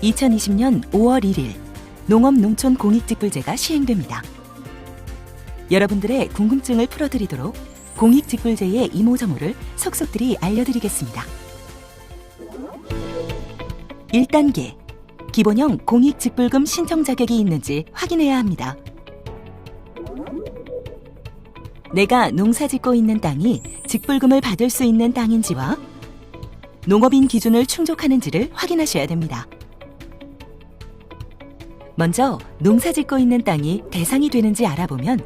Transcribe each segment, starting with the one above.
2020년 5월 1일 농업농촌공익직불제가 시행됩니다. 여러분들의 궁금증을 풀어드리도록 공익직불제의 이모저모를 속속들이 알려드리겠습니다. 1단계, 기본형 공익직불금 신청 자격이 있는지 확인해야 합니다. 내가 농사짓고 있는 땅이 직불금을 받을 수 있는 땅인지와 농업인 기준을 충족하는지를 확인하셔야 됩니다. 먼저 농사짓고 있는 땅이 대상이 되는지 알아보면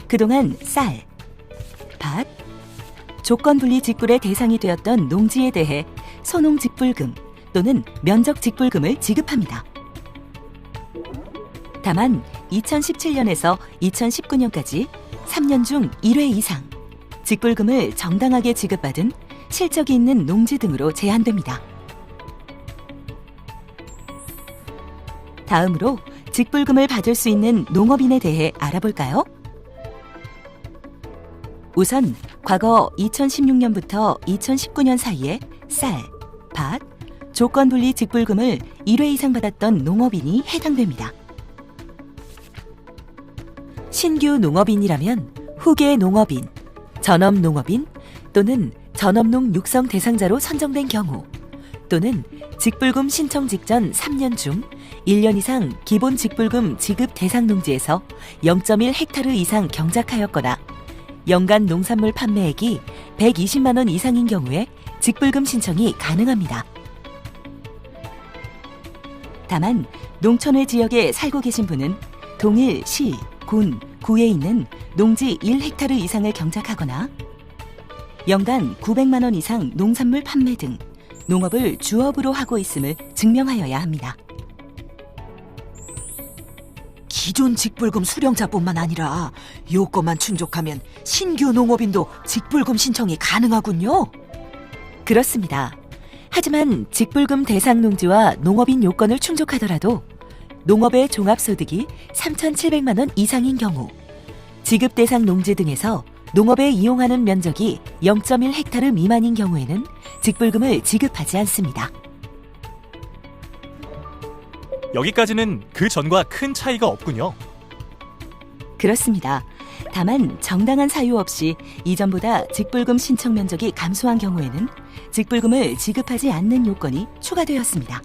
그동안 쌀, 밭, 조건분리 직불의 대상이 되었던 농지에 대해 소농직불금 또는 면적직불금을 지급합니다. 다만 2017년에서 2019년까지 3년 중 1회 이상 직불금을 정당하게 지급받은 실적이 있는 농지 등으로 제한됩니다. 다음으로 직불금을 받을 수 있는 농업인에 대해 알아볼까요? 우선 과거 2016년부터 2019년 사이에 쌀, 밭, 조건분리 직불금을 1회 이상 받았던 농업인이 해당됩니다. 신규 농업인이라면 후계 농업인, 전업농업인 또는 전업농 육성 대상자로 선정된 경우 또는 직불금 신청 직전 3년 중 1년 이상 기본 직불금 지급 대상 농지에서 0.1헥타르 이상 경작하였거나 연간 농산물 판매액이 120만 원 이상인 경우에 직불금 신청이 가능합니다. 다만 농촌의 지역에 살고 계신 분은 동일 시, 군, 구에 있는 농지 1헥타르 이상을 경작하거나 연간 900만 원 이상 농산물 판매 등 농업을 주업으로 하고 있음을 증명하여야 합니다. 기존 직불금 수령자뿐만 아니라 요건만 충족하면 신규 농업인도 직불금 신청이 가능하군요. 그렇습니다. 하지만 직불금 대상 농지와 농업인 요건을 충족하더라도 농업의 종합소득이 3,700만 원 이상인 경우 지급 대상 농지 등에서 농업에 이용하는 면적이 0.1헥타르 미만인 경우에는 직불금을 지급하지 않습니다. 여기까지는 그 전과 큰 차이가 없군요. 그렇습니다. 다만 정당한 사유 없이 이전보다 직불금 신청 면적이 감소한 경우에는 직불금을 지급하지 않는 요건이 추가되었습니다.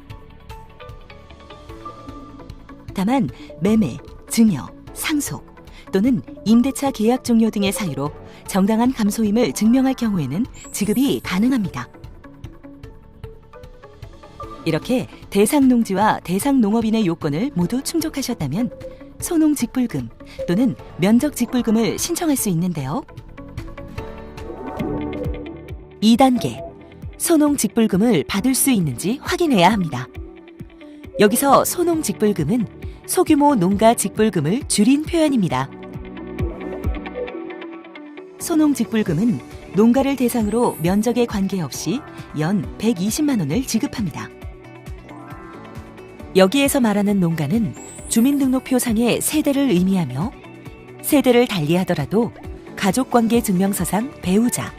다만 매매, 증여, 상속 또는 임대차 계약 종료 등의 사유로 정당한 감소임을 증명할 경우에는 지급이 가능합니다. 이렇게 대상 농지와 대상 농업인의 요건을 모두 충족하셨다면 소농직불금 또는 면적직불금을 신청할 수 있는데요. 2단계, 소농직불금을 받을 수 있는지 확인해야 합니다. 여기서 소농직불금은 소규모 농가 직불금을 줄인 표현입니다. 소농직불금은 농가를 대상으로 면적에 관계없이 연 120만 원을 지급합니다. 여기에서 말하는 농가는 주민등록표상의 세대를 의미하며 세대를 달리하더라도 가족관계증명서상 배우자,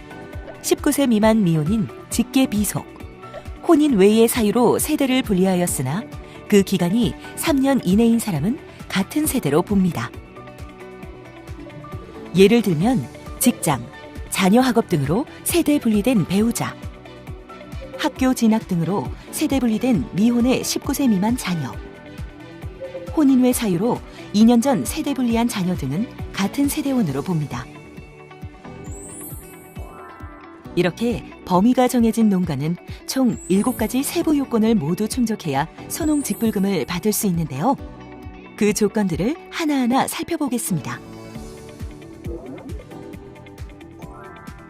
19세 미만 미혼인 직계 비속, 혼인 외의 사유로 세대를 분리하였으나 그 기간이 3년 이내인 사람은 같은 세대로 봅니다. 예를 들면 직장, 자녀 학업 등으로 세대 분리된 배우자, 학교 진학 등으로 세대 분리된 미혼의 19세 미만 자녀, 혼인 외 사유로 2년 전 세대 분리한 자녀 등은 같은 세대원으로 봅니다. 이렇게 범위가 정해진 농가는 총 7가지 세부 요건을 모두 충족해야 소농직불금을 받을 수 있는데요. 그 조건들을 하나하나 살펴보겠습니다.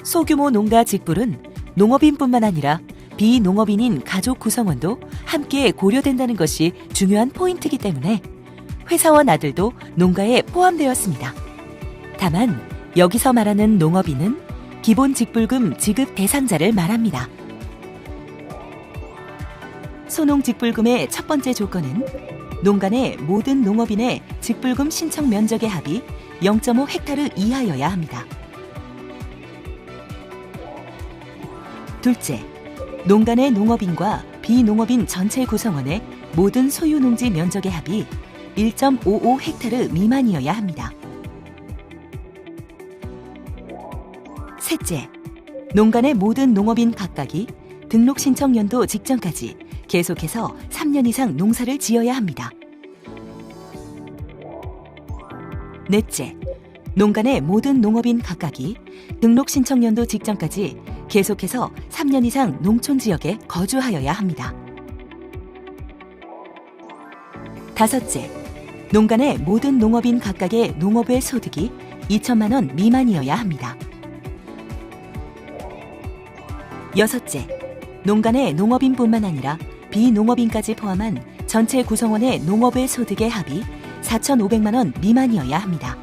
소규모 농가 직불은 농업인뿐만 아니라 비농업인인 가족 구성원도 함께 고려된다는 것이 중요한 포인트이기 때문에 회사원 아들도 농가에 포함되었습니다. 다만 여기서 말하는 농업인은 기본 직불금 지급 대상자를 말합니다. 소농직불금의 첫 번째 조건은 농가 내 모든 농업인의 직불금 신청 면적의 합이 0.5헥타르 이하여야 합니다. 둘째, 농간의 농업인과 비농업인 전체 구성원의 모든 소유 농지 면적의 합이 1.55헥타르 미만이어야 합니다. 셋째, 농간의 모든 농업인 각각이 등록 신청 연도 직전까지 계속해서 3년 이상 농사를 지어야 합니다. 넷째, 농간의 모든 농업인 각각이 등록 신청 연도 직전까지 계속해서 3년 이상 농촌 지역에 거주하여야 합니다. 다섯째, 농간의 모든 농업인 각각의 농업의 소득이 2천만 원 미만이어야 합니다. 여섯째, 농간의 농업인뿐만 아니라 비농업인까지 포함한 전체 구성원의 농업의 소득의 합이 4,500만 원 미만이어야 합니다.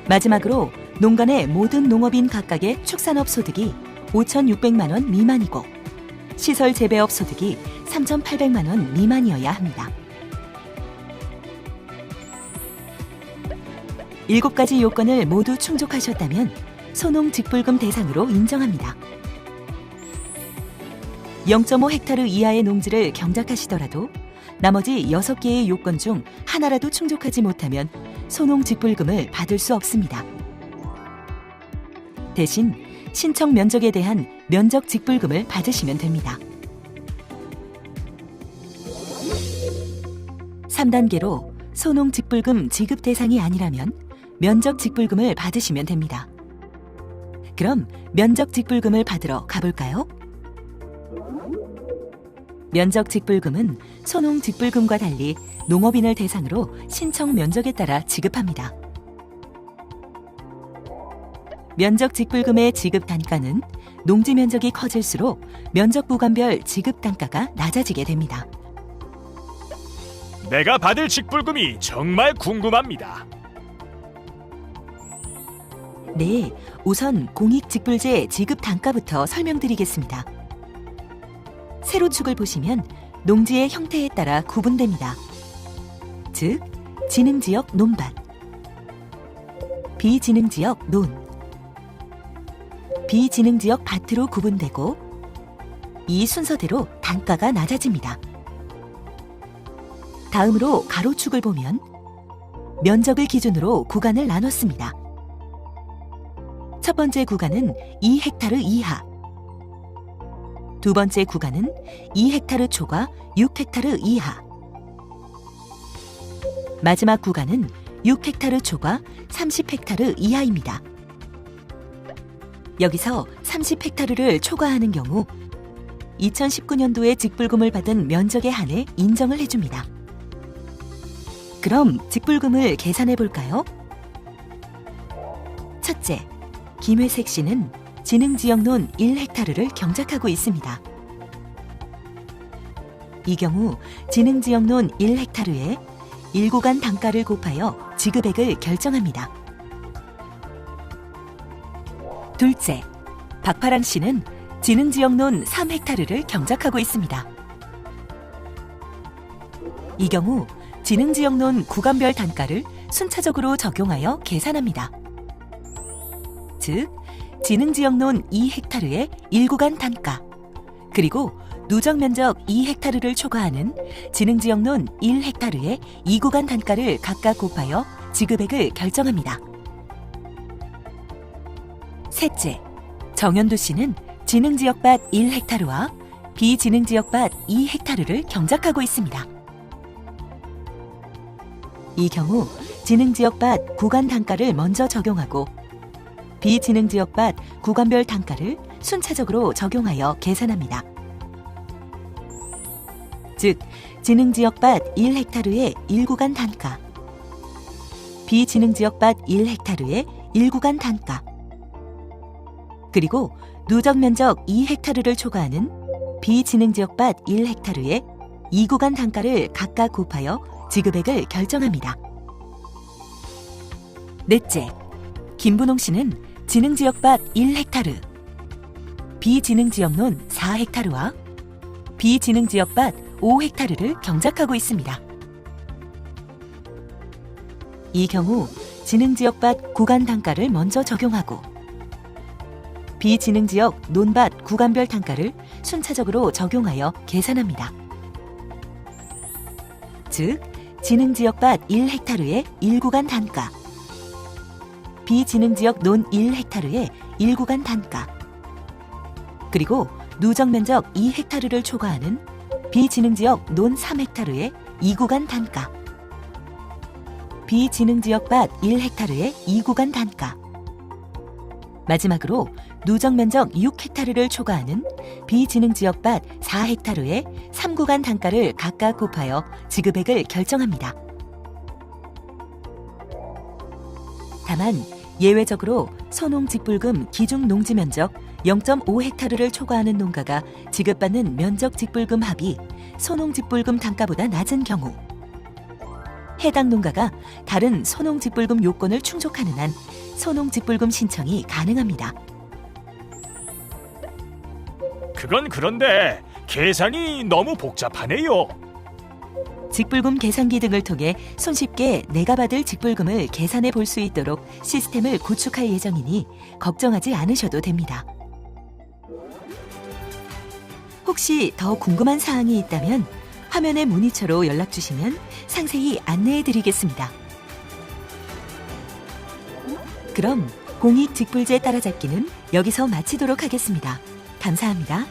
마지막으로 농간의 모든 농업인 각각의 축산업 소득이 5,600만 원 미만이고 시설 재배업 소득이 3,800만 원 미만이어야 합니다. 7가지 요건을 모두 충족하셨다면 소농직불금 대상으로 인정합니다. 0.5헥타르 이하의 농지를 경작하시더라도 나머지 6개의 요건 중 하나라도 충족하지 못하면 소농직불금을 받을 수 없습니다. 대신 신청 면적에 대한 면적직불금을 받으시면 됩니다. 3단계로 소농직불금 지급 대상이 아니라면 면적직불금을 받으시면 됩니다. 그럼 면적직불금을 받으러 가볼까요? 면적직불금은 소농직불금과 달리 농업인을 대상으로 신청 면적에 따라 지급합니다. 면적직불금의 지급 단가는 농지 면적이 커질수록 면적 구간별 지급 단가가 낮아지게 됩니다. 내가 받을 직불금이 정말 궁금합니다. 네, 우선 공익직불제 지급 단가부터 설명드리겠습니다. 세로축을 보시면 농지의 형태에 따라 구분됩니다. 즉, 지능지역 논밭, 비지능지역 논, 비지능지역 밭으로 구분되고 이 순서대로 단가가 낮아집니다. 다음으로 가로축을 보면 면적을 기준으로 구간을 나눴습니다. 첫 번째 구간은 2헥타르 이하, 두 번째 구간은 2헥타르 초과 6헥타르 이하, 마지막 구간은 6헥타르 초과 30헥타르 이하입니다. 여기서 30헥타르를 초과하는 경우 2019년도에 직불금을 받은 면적에 한해 인정을 해줍니다. 그럼 직불금을 계산해 볼까요? 첫째, 김회색 씨는 지능지역론 1헥타르를 경작하고 있습니다. 이 경우 지능지역론 1헥타르에 1구간 단가를 곱하여 지급액을 결정합니다. 둘째, 박파랑 씨는 지능지역론 3헥타르를 경작하고 있습니다. 이 경우 지능지역론 구간별 단가를 순차적으로 적용하여 계산합니다. 즉, 지능지역론 2헥타르의 1구간 단가, 그리고 누적면적 2헥타르를 초과하는 지능지역론 1헥타르의 2구간 단가를 각각 곱하여 지급액을 결정합니다. 셋째, 정현두 씨는 지능지역밭 1헥타르와 비지능지역밭 2헥타르를 경작하고 있습니다. 이 경우 지능지역밭 구간 단가를 먼저 적용하고 비지능지역밭 구간별 단가를 순차적으로 적용하여 계산합니다. 즉, 지능지역밭 1헥타르의 1구간 단가, 비지능지역밭 1헥타르의 1구간 단가, 그리고 누적면적 2헥타르를 초과하는 비지능지역밭 1헥타르의 2구간 단가를 각각 곱하여 지급액을 결정합니다. 넷째, 김분홍 씨는 지능지역밭 1헥타르, 비지능지역론 4헥타르와 비지능지역밭 5헥타르를 경작하고 있습니다. 이 경우 지능지역밭 구간 단가를 먼저 적용하고 비지능지역 논밭 구간별 단가를 순차적으로 적용하여 계산합니다. 즉, 지능지역밭 1헥타르의 1구간 단가, 비지능지역 논 1헥타르의 1구간 단가, 그리고 누적면적 2헥타르를 초과하는 비지능지역 논 3헥타르의 2구간 단가, 비지능지역밭 1헥타르의 2구간 단가, 마지막으로 누적면적 6헥타르를 초과하는 비지능지역밭 4헥타르의 3구간 단가를 각각 곱하여 지급액을 결정합니다. 다만 예외적으로 소농직불금 기준 농지면적 0.5헥타르를 초과하는 농가가 지급받는 면적직불금 합이 소농직불금 단가보다 낮은 경우, 해당 농가가 다른 소농직불금 요건을 충족하는 한 소농직불금 신청이 가능합니다. 그건 그런데 계산이 너무 복잡하네요. 직불금 계산기 등을 통해 손쉽게 내가 받을 직불금을 계산해 볼 수 있도록 시스템을 구축할 예정이니 걱정하지 않으셔도 됩니다. 혹시 더 궁금한 사항이 있다면 화면의 문의처로 연락 주시면 상세히 안내해 드리겠습니다. 그럼 공익직불제 따라잡기는 여기서 마치도록 하겠습니다. 감사합니다.